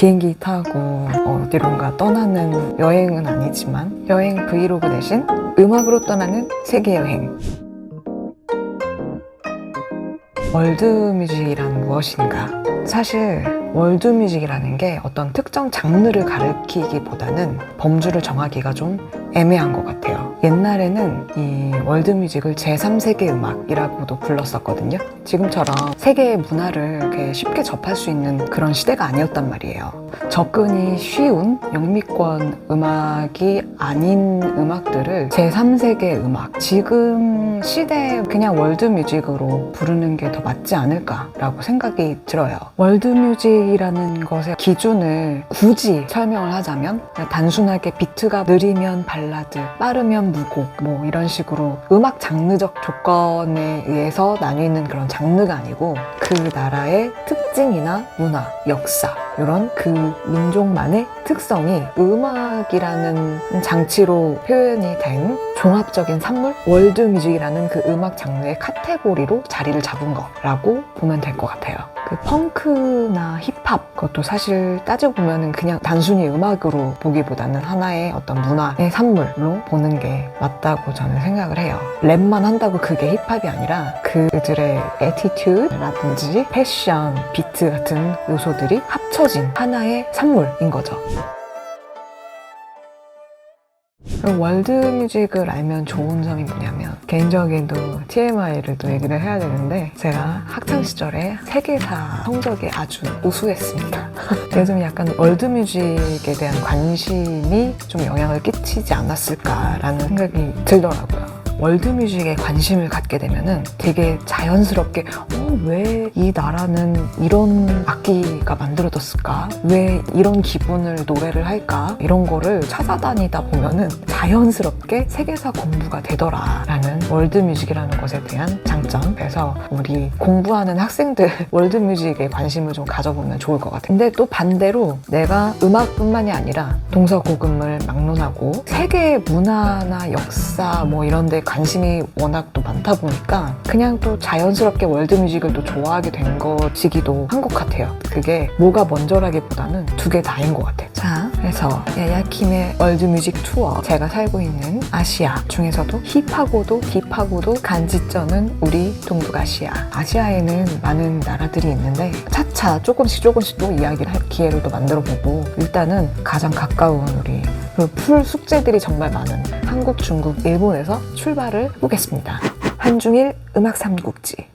비행기 타고 어디론가 떠나는 여행은 아니지만 여행 브이로그 대신 음악으로 떠나는 세계 여행. 월드뮤직이란 무엇인가? 사실 월드뮤직이라는 게 어떤 특정 장르를 가리키기보다는 범주를 정하기가 좀 애매한 것 같아요. 옛날에는 이 월드뮤직을 제3세계 음악이라고도 불렀었거든요. 지금처럼 세계의 문화를 이렇게 쉽게 접할 수 있는 그런 시대가 아니었단 말이에요. 접근이 쉬운 영미권 음악이 아닌 음악들을 제3세계 음악, 지금 시대에 그냥 월드뮤직으로 부르는 게 더 맞지 않을까라고 생각이 들어요. 월드뮤직이라는 것의 기준을 굳이 설명을 하자면 단순하게 비트가 느리면 발라드, 빠르면 무곡 뭐 이런 식으로 음악 장르적 조건에 의해서 나뉘는 그런 장르가 아니고 그 나라의 특징이나 문화, 역사 이런 그 민족만의 특성이 음악이라는 장치로 표현이 된 종합적인 산물? 월드뮤직이라는 그 음악 장르의 카테고리로 자리를 잡은 거라고 보면 될 것 같아요. 그 펑크나 힙합 그것도 사실 따지고 보면은 그냥 단순히 음악으로 보기보다는 하나의 어떤 문화의 산물로 보는 게 맞다고 저는 생각을 해요. 랩만 한다고 그게 힙합이 아니라 그들의 애티튜드라든지 패션, 비트 같은 요소들이 합쳐진 하나의 산물인 거죠. 그럼 월드뮤직을 알면 좋은 점이 뭐냐면 개인적인도 TMI를 또 얘기를 해야 되는데 제가 학창시절에 세계사 성적이 아주 우수했습니다. 요즘 약간 월드뮤직에 대한 관심이 좀 영향을 끼치지 않았을까라는 생각이 들더라고요. 월드뮤직에 관심을 갖게 되면은 되게 자연스럽게 왜 이 나라는 이런 악기가 만들어졌을까? 왜 이런 기분을 노래를 할까? 이런 거를 찾아다니다 보면은 자연스럽게 세계사 공부가 되더라라는 월드뮤직이라는 것에 대한 장점. 그래서 우리 공부하는 학생들 월드뮤직에 관심을 좀 가져보면 좋을 것 같아요. 근데 또 반대로 내가 음악뿐만이 아니라 동서고금을 막론하고 세계 문화나 역사 뭐 이런 데 관심이 워낙 또 많다 보니까 그냥 또 자연스럽게 월드뮤직을 또 좋아하게 된 것이기도 한 것 같아요. 그게 뭐가 먼저라기보다는 두 개 다인 것 같아요. 자, 그래서 야야킴의 월드뮤직 투어, 제가 살고 있는 아시아 중에서도 힙하고도 딥하고도 간지쩌는 우리 동북아시아. 아시아에는 많은 나라들이 있는데 차차 조금씩 또 이야기를 할 기회를 또 만들어보고 일단은 가장 가까운 우리 풀 숙제들이 정말 많은 한국, 중국, 일본에서 출발을 해보겠습니다. 한중일 음악 삼국지.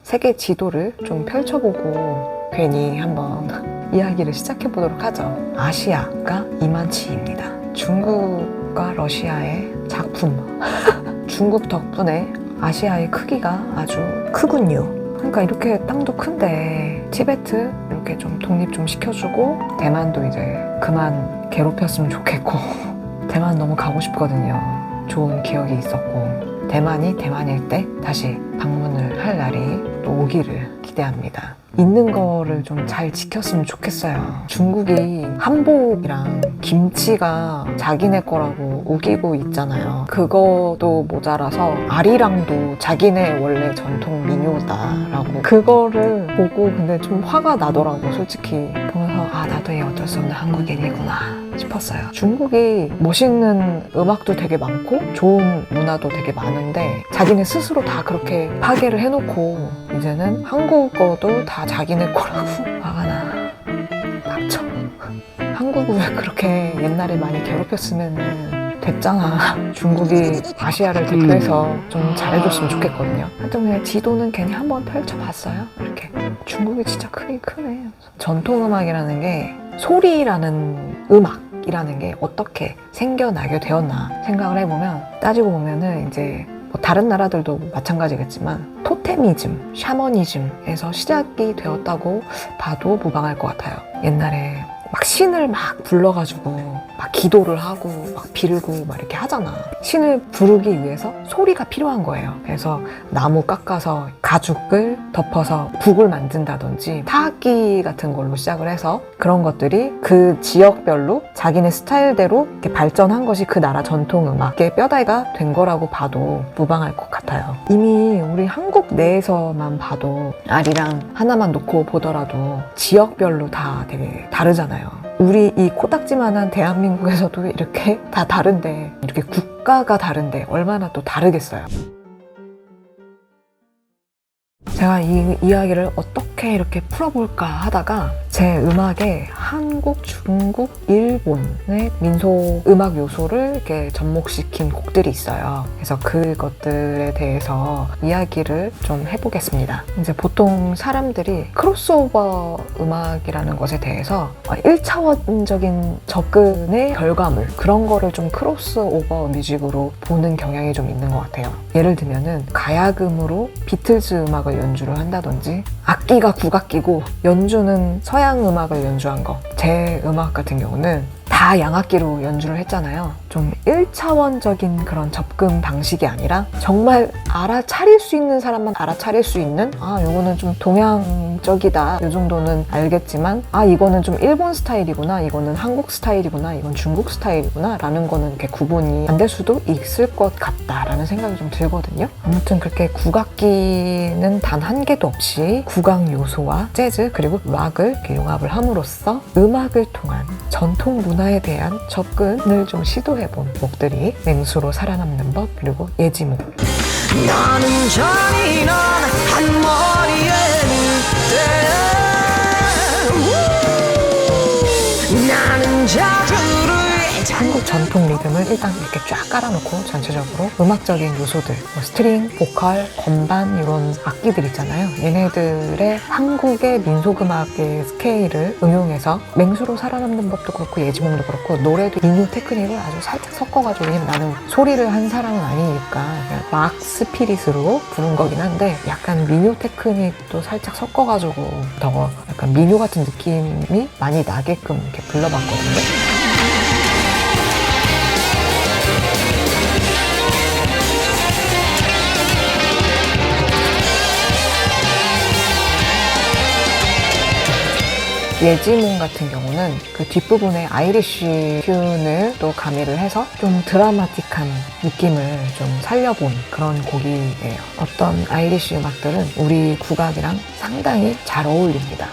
세계 지도를 좀 펼쳐보고 괜히 한번 이야기를 시작해보도록 하죠. 아시아가 이만치입니다. 중국과 러시아의 작품. 중국 덕분에 아시아의 크기가 아주 크군요. 그러니까 이렇게 땅도 큰데 티베트 이렇게 좀 독립 좀 시켜주고 대만도 이제 그만 괴롭혔으면 좋겠고 대만 너무 가고 싶거든요. 좋은 기억이 있었고 대만이 대만일 때 다시 방문을 할 날이 또 오기를 기대합니다. 있는 거를 좀 잘 지켰으면 좋겠어요. 중국이 한복이랑 김치가 자기네 거라고 우기고 있잖아요. 그거도 모자라서 아리랑도 자기네 원래 전통 민요다라고 그거를 보고 근데 좀 화가 나더라고 솔직히. 보면서 나도 얘 어쩔 수 없는 한국인이구나 싶었어요. 중국이 멋있는 음악도 되게 많고 좋은 문화도 되게 많은데 자기네 스스로 다 그렇게 파괴를 해놓고 이제는 한국어도 다 자기네 거라고 화가 나. 닥쳐. 한국을 왜 그렇게 옛날에 많이 괴롭혔으면 됐잖아. 중국이 아시아를 대표해서 좀 잘해줬으면 좋겠거든요. 하여튼 그냥 지도는 괜히 한번 펼쳐봤어요. 이렇게. 중국이 진짜 크긴 크네. 전통음악이라는 게 소리라는 음악이라는 게 어떻게 생겨나게 되었나 생각을 해보면 따지고 보면은 이제 뭐 다른 나라들도 마찬가지겠지만 토테미즘, 샤머니즘에서 시작이 되었다고 봐도 무방할 것 같아요. 옛날에 막 신을 막 불러가지고 막 기도를 하고 막 빌고 막 이렇게 하잖아. 신을 부르기 위해서 소리가 필요한 거예요. 그래서 나무 깎아서 가죽을 덮어서 북을 만든다든지 타악기 같은 걸로 시작을 해서 그런 것들이 그 지역별로 자기네 스타일대로 이렇게 발전한 것이 그 나라 전통 음악의 뼈대가 된 거라고 봐도 무방할 것 같아요. 이미 우리 한국 내에서만 봐도 아리랑 하나만 놓고 보더라도 지역별로 다 되게 다르잖아요. 우리 이 코딱지만한 대한민국에서도 이렇게 다 다른데, 이렇게 국가가 다른데 얼마나 또 다르겠어요. 제가 이 이야기를 어떻게 이렇게 풀어볼까 하다가 제 음악에 한국, 중국, 일본의 민속 음악 요소를 이렇게 접목시킨 곡들이 있어요. 그래서 그것들에 대해서 이야기를 좀 해보겠습니다. 이제 보통 사람들이 크로스오버 음악이라는 것에 대해서 1차원적인 접근의 결과물, 그런 거를 좀 크로스오버 뮤직으로 보는 경향이 좀 있는 것 같아요. 예를 들면은 가야금으로 비틀즈 음악을 연주를 한다든지, 악기가 국악기고 연주는 서양 음악을 연주한 거. 제 음악 같은 경우는 다 양악기로 연주를 했잖아요. 좀 1차원적인 그런 접근 방식이 아니라 정말 알아차릴 수 있는 사람만 알아차릴 수 있는, 이거는 좀 동양적이다, 이 정도는 알겠지만 이거는 좀 일본 스타일이구나, 이거는 한국 스타일이구나, 이건 중국 스타일이구나 라는 거는 이렇게 구분이 안 될 수도 있을 것 같다라는 생각이 좀 들거든요. 아무튼 그렇게 국악기는 단 한 개도 없이 국악 요소와 재즈 그리고 락을 이렇게 융합을 함으로써 음악을 통한 전통 문화에 대한 접근을 좀 시도해본 곡들이 맹수로 살아남는 법, 그리고 예지몽. 나는 잔인한 한머리에 나는 자주를 한국 전통 리듬을 일단 이렇게 쫙 깔아놓고 전체적으로 음악적인 요소들, 스트링, 보컬, 건반 이런 악기들 있잖아요. 얘네들의 한국의 민속음악의 스케일을 응용해서 맹수로 살아남는 법도 그렇고 예지몽도 그렇고 노래도 민요 테크닉을 아주 살짝 섞어가지고, 왜냐면 나는 소리를 한 사람은 아니니까 그냥 락 스피릿으로 부른 거긴 한데 약간 민요 테크닉도 살짝 섞어가지고 더 약간 민요 같은 느낌이 많이 나게끔 이렇게 불러봤거든요. 예지몽 같은 경우는 그 뒷부분에 아이리쉬 튠을 또 가미를 해서 좀 드라마틱한 느낌을 좀 살려본 그런 곡이에요. 어떤 아이리쉬 음악들은 우리 국악이랑 상당히 잘 어울립니다.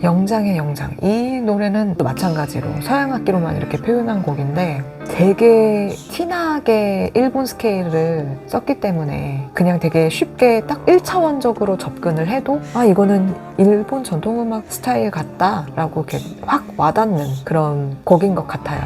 영장의 영장. 이 노래는 또 마찬가지로 서양 악기로만 이렇게 표현한 곡인데 되게 티나게 일본 스케일을 썼기 때문에 그냥 되게 쉽게 딱 1차원적으로 접근을 해도 이거는 일본 전통음악 스타일 같다 라고 이렇게 확 와닿는 그런 곡인 것 같아요.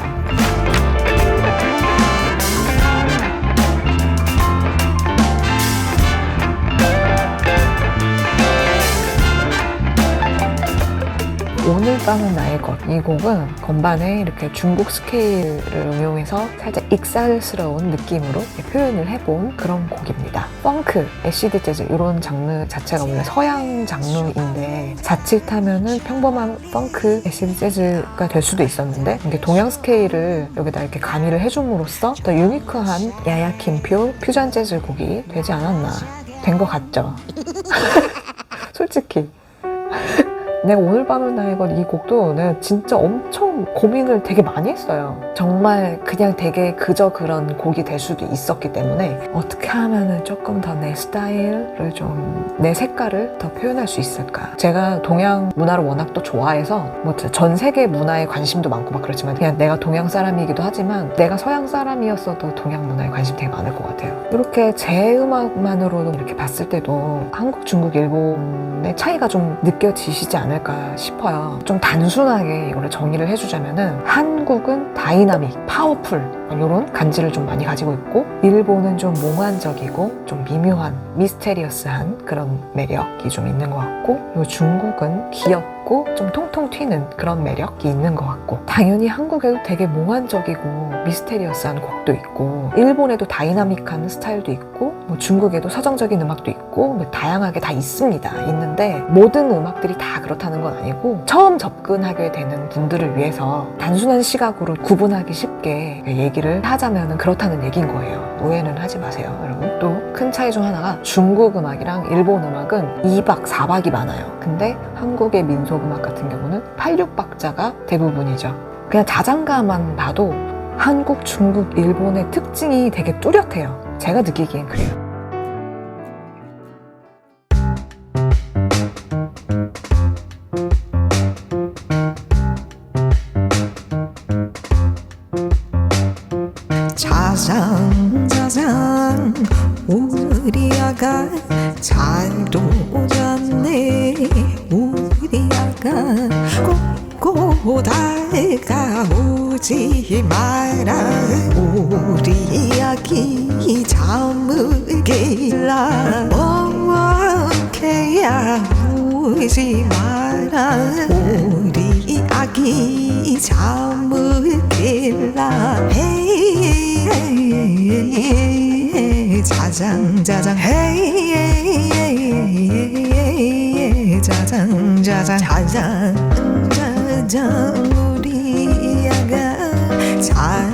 오늘 밤은 나의 것. 이 곡은 건반에 이렇게 중국 스케일을 응용해서 살짝 익살스러운 느낌으로 표현을 해본 그런 곡입니다. 펑크, 애시드 재즈 이런 장르 자체가 원래 서양 장르인데 자칫하면은 평범한 펑크, 애시드 재즈가 될 수도 있었는데 이게 동양 스케일을 여기다 이렇게 가미를 해줌으로써 더 유니크한 야야킴표 퓨전 재즈 곡이 되지 않았나. 된 것 같죠? 솔직히. 내가 오늘 밤은 나의 것 이 곡도 내가 진짜 엄청 고민을 되게 많이 했어요. 정말 그냥 되게 그저 그런 곡이 될 수도 있었기 때문에 어떻게 하면은 조금 더 내 스타일을 좀, 내 색깔을 더 표현할 수 있을까. 제가 동양 문화를 워낙 또 좋아해서 뭐 전 세계 문화에 관심도 많고 막 그렇지만 그냥 내가 동양 사람이기도 하지만 내가 서양 사람이었어도 동양 문화에 관심이 되게 많을 것 같아요. 이렇게 제 음악만으로도 이렇게 봤을 때도 한국, 중국, 일본의 차이가 좀 느껴지시지 않을까 싶어요. 좀 단순하게 이거를 정의를 해주자면은 한국은 다이나믹, 파워풀 이런 간지를 좀 많이 가지고 있고 일본은 좀 몽환적이고 좀 미묘한 미스테리어스한 그런 매력이 좀 있는 것 같고, 그리고 중국은 귀엽고 있고 좀 통통 튀는 그런 매력이 있는 것 같고, 당연히 한국에도 되게 몽환적이고 미스테리어스한 곡도 있고, 일본에도 다이나믹한 스타일도 있고, 뭐 중국에도 서정적인 음악도 있고, 뭐 다양하게 다 있는데 모든 음악들이 다 그렇다는 건 아니고, 처음 접근하게 되는 분들을 위해서 단순한 시각으로 구분하기 쉽게 얘기를 하자면 그렇다는 얘기인 거예요. 오해는 하지 마세요, 여러분. 또 큰 차이 중 하나가 중국 음악이랑 일본 음악은 2박 4박이 많아요. 근데 한국의 민속 음악 같은 경우는 8, 6박자가 대부분이죠. 그냥 자장가만 봐도 한국, 중국, 일본의 특징이 되게 뚜렷해요. 제가 느끼기엔 그래요. 자장 우리 아가 잘도 잤네. 우리 아가 꼭 다가오지 마라. 우리 아기 잠을 깨라. 멍해야 오지 마라. 우리 아기 잠을 깨라. 헤이 자장 헤이 자장 우리 아가 자장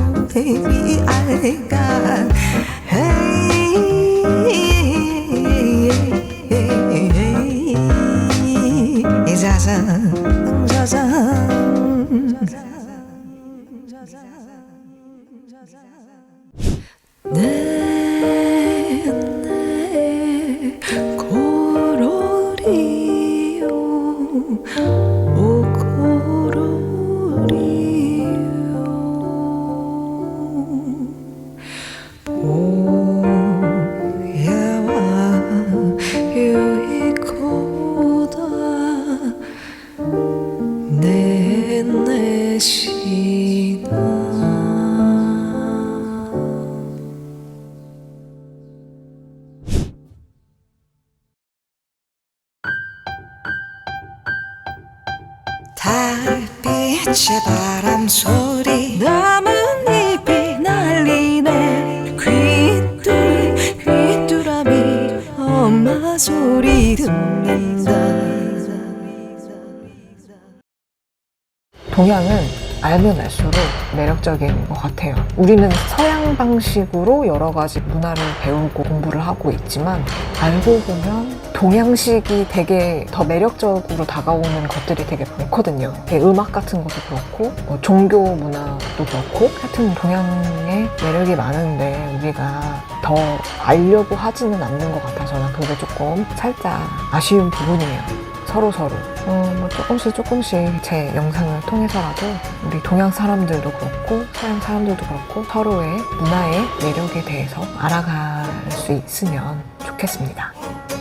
우리 아가 헤이 자장 네 고로리요 오 고로리요 보야와 유이코다 내 시나. 달빛의 바람소리 나뭇잎이 날리네. 귀뚜라미 엄마 소리 듣는다. 동양은 알면 알수록 매력적인 것 같아요. 우리는 서양 방식으로 여러 가지 문화를 배우고 공부를 하고 있지만, 알고 보면 동양식이 되게 더 매력적으로 다가오는 것들이 되게 많거든요. 음악 같은 것도 그렇고, 뭐 종교 문화도 그렇고, 하여튼 동양의 매력이 많은데 우리가 더 알려고 하지는 않는 것 같아서 난 그게 조금 살짝 아쉬운 부분이에요. 서로 뭐 조금씩 제 영상을 통해서라도 우리 동양 사람들도 그렇고 서양 사람들도 그렇고 서로의 문화의 매력에 대해서 알아갈 수 있으면 좋겠습니다.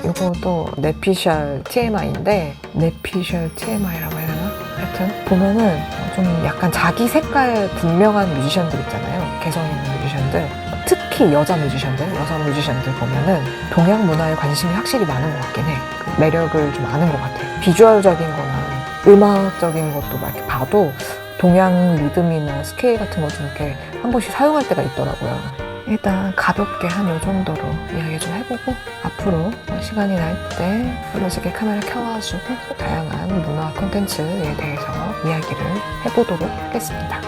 이것도 내피셜 TMI인데, 내피셜 TMI라고 해야 되나? 하여튼 보면은 좀 약간 자기 색깔 분명한 뮤지션들 있잖아요. 개성 있는 뮤지션들, 특히 여자 뮤지션들, 여성 뮤지션들 보면은 동양 문화에 관심이 확실히 많은 것 같긴 해. 그 매력을 좀 아는 것 같아. 비주얼적인 거나 음악적인 것도 막 이렇게 봐도 동양 리듬이나 스케일 같은 거 좀 이렇게 한 번씩 사용할 때가 있더라고요. 일단 가볍게 한 요 정도로 이야기 좀 해보고, 앞으로 시간이 날 때 브러지게 카메라 켜가지고 다양한 문화 콘텐츠에 대해서 이야기를 해보도록 하겠습니다.